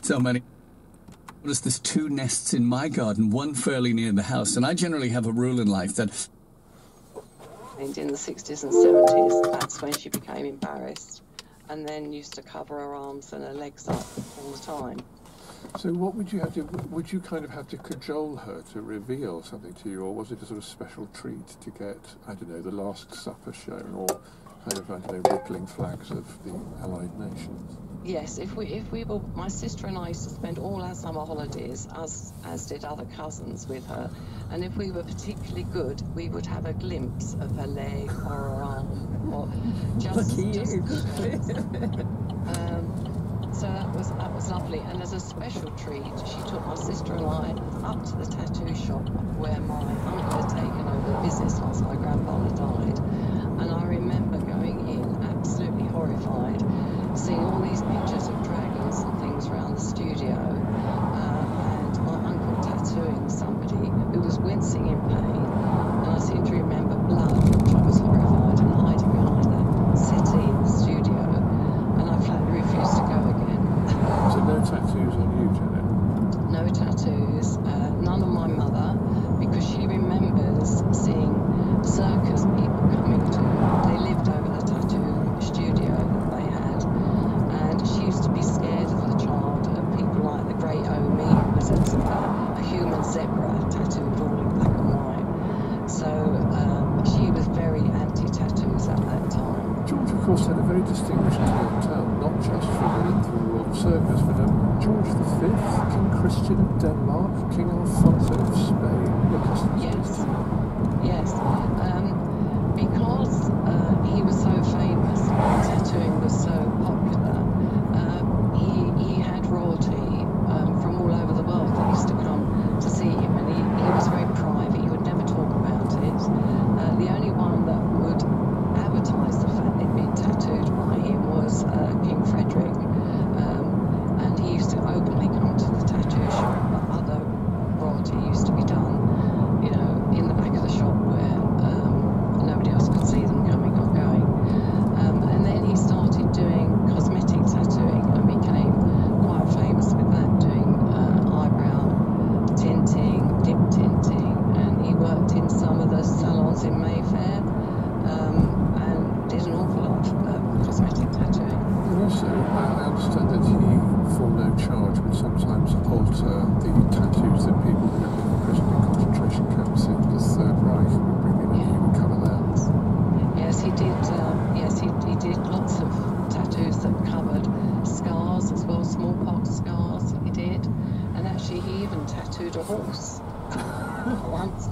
So many. There's 2 nests in my garden, one fairly near the house, and I generally have a rule in life that... In the 60s and 70s, that's when she became embarrassed, and then used to cover her arms and her legs up all the time. So what would you have to... Would you kind of have to cajole her to reveal something to you, or was it a sort of special treat to get, I don't know, the Last Supper shown, or kind of, I don't know, rippling flags of the Allied nations? Yes, if we were, my sister and I used to spend all our summer holidays, as did other cousins, with her, and if we were particularly good, we would have a glimpse of her leg or her arm, or just. So that was lovely, and as a special treat, she took my sister and I up to the tattoo shop where my uncle had taken over the business once my grandfather died, and I remember going in absolutely horrified, seeing all these pictures of dragons and things around the studio, and my uncle tattooing somebody who was wincing in pain, and I seem to remember blood, which I was horrified, and hiding behind that settee in the studio, and I flatly refused to go again. So no tattoos on you, Janet? No tattoos, none on my mother, because she remembers seeing circus people coming to her. They lived over the tattoo studio that they had, and she used to be scared as a child of people like the Great Omi, who was a human zebra tattooed all in black and white. So she was very anti-tattoos at that time. George, of course, had a very distinguished clientele, not just from within the Royal Circus, but George V, King Christian of Denmark, King Alfonso of Spain. Yes, yes. Because he was so famous, tattooing was so popular, he had royalty from all over the world that used to come to see him, and he was very private. He would never talk about it. The only one that would advertise the fact they'd been tattooed by him was King Frederick, and he used to openly come to the tattoo shop, but other royalty used to be done, you know, in the back of the shop where nobody else could see them coming or going. And then he started doing cosmetic tattooing and became quite famous with that, doing eyebrow tinting, lip tinting, and he worked in some of the salons in Mayfair, and did an awful lot of cosmetic tattooing. And also, I understand that he, for no charge, would sometimes alter the tattoos that people who had been imprisoned in concentration camps in the Third Reich would bring in, and he would cover that. Yes, he did. He did lots of tattoos that covered scars as well, smallpox scars. He did, and actually, he even tattooed a horse once.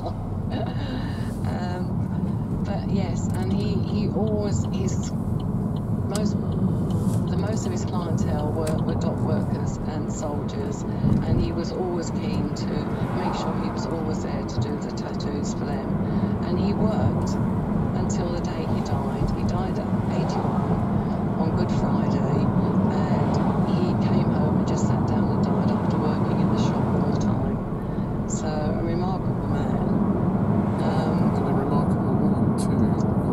But yes, and he always most of his clientele were dock workers and soldiers, and he was always keen to make sure he was always there to do the tattoos for them. And he worked until the day he died. He died at 81 on Good Friday, and he came home and just sat down and died after working in the shop all the time. So a remarkable man. And a remarkable woman too.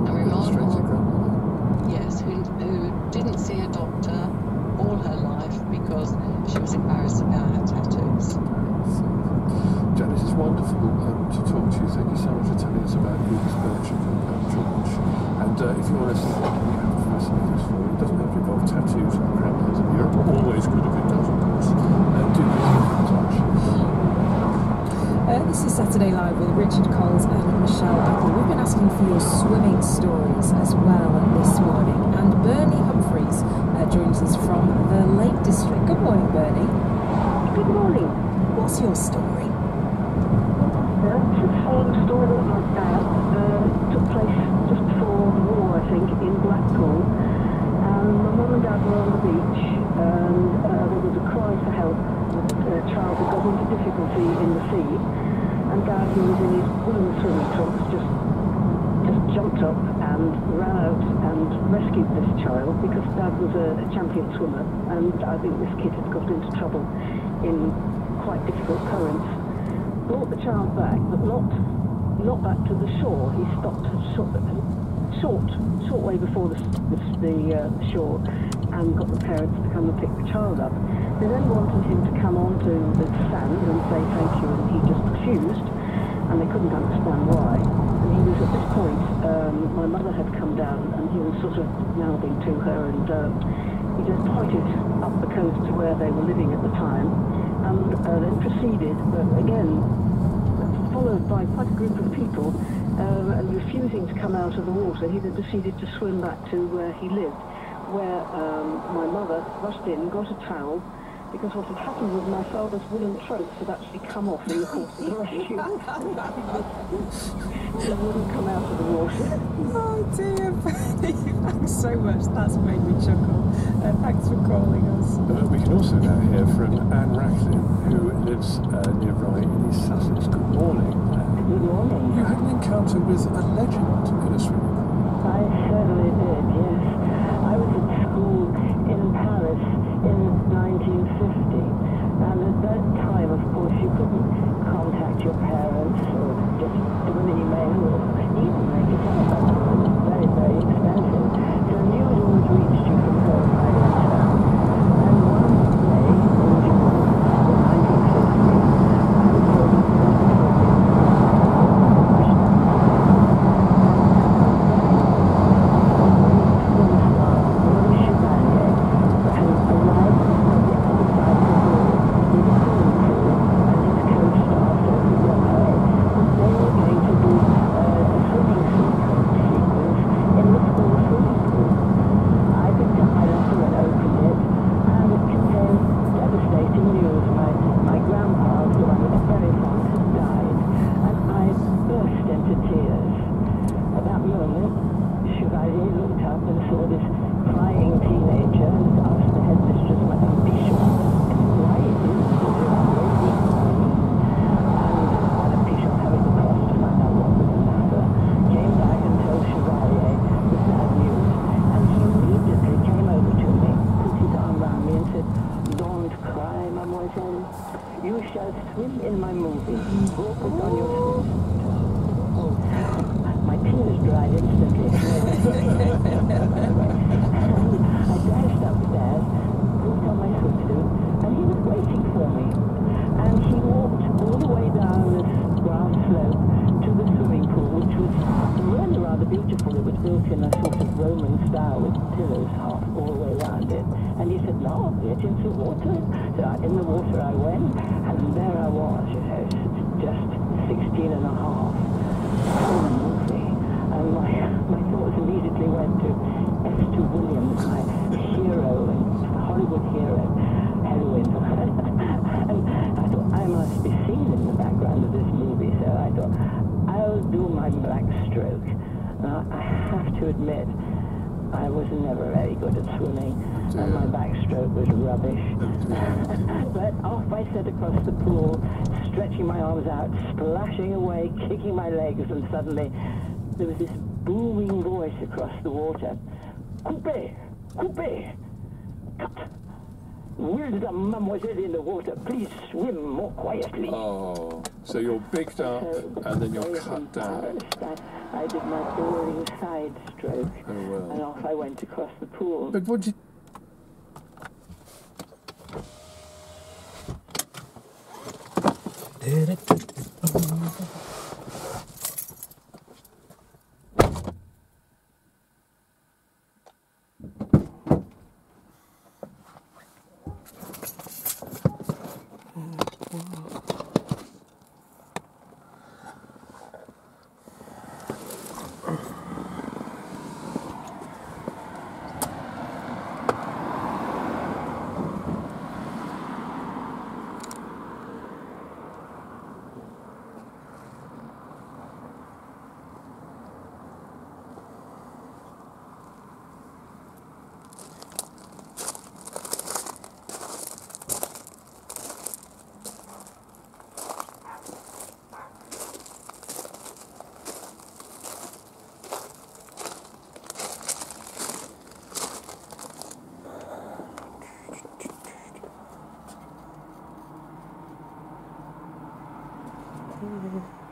A remarkable, yes, who didn't see a doctor all her life because she was embarrassed about her tattoos. Janice, it's wonderful to talk to you. Thank you so much for telling us about your research and George. And if you want to see what we have a fascinating story, it doesn't have to involve tattoos like grandmothers in Europe, but always good if it does, of course. Do please get in touch. This is Saturday Live with Richard Coles and Michelle Apple. We've been asking for your swimming stories as well this morning, and Bernie Humphreys joins us from the Lake District. Good morning, Bernie. Good morning. What's your story? It's the same story that my dad took place just before the war, I think, in Blackpool. My mum and dad were on the beach, and there was a cry for help. A child had got into difficulty in the sea, and Dad, who was in his woolen swimming trunks, just jumped up and ran out and rescued this child, because Dad was a champion swimmer, and I think this kid had got into trouble in quite difficult currents. Brought the child back, but not back to the shore. He stopped short way before the shore, and got the parents to come and pick the child up. They then wanted him to come onto the stand and say thank you, and he just refused, and they couldn't understand why. And he was at this point, my mother had come down, and he was sort of mouthing to her, and he just pointed up the coast to where they were living at the time, and then proceeded, but again, followed by quite a group of people, and refusing to come out of the water. He then proceeded to swim back to where he lived, where my mother rushed in, got a towel, because what had happened was my father's woolen tropes had actually come off in the course of the rescue. He wouldn't come out of the water. Oh dear, thanks so much. That's made me chuckle. Thanks for calling us. We can also now hear from Anne Racklin, who lives near Rye in East Sussex. Good morning. Good morning. You had an encounter with a legend in a swimming pool. I certainly did, yes. I was at school in Paris in 1950, and at that time, of course, you couldn't contact your parents or just do an email or even make a telephone call. It was very, very expensive. So news always reached you from home by letter. And one day in June of 1950, I was told you shall swim in my movie. Go put on your swimsuit. My tears dried instantly. I dashed upstairs, put on my swimsuit, and he was waiting for me. And he walked all the way down this grass slope to the swimming pool, which was really rather beautiful. It was built in a sort of Roman style with pillars half all the way around it. And he said, no, get into the water. So in the water I went, and there I was, you know, just 16 and a half. And my thoughts immediately went to S2 Williams, my hero and Hollywood heroine. And I thought, I must be seen in the background of this movie. So I thought, I'll do my backstroke. Now, I have to admit, I was never very good at swimming, and my backstroke was rubbish. But off I set across the pool, stretching my arms out, splashing away, kicking my legs, and suddenly there was this booming voice across the water. Coupé! Coupé! Cut! Where's the mademoiselle in the water? Please swim more quietly. Oh, so you're bigged up and then you're cut down. I did my boring side stroke, and off I went across the pool. But what did... Mm-hmm.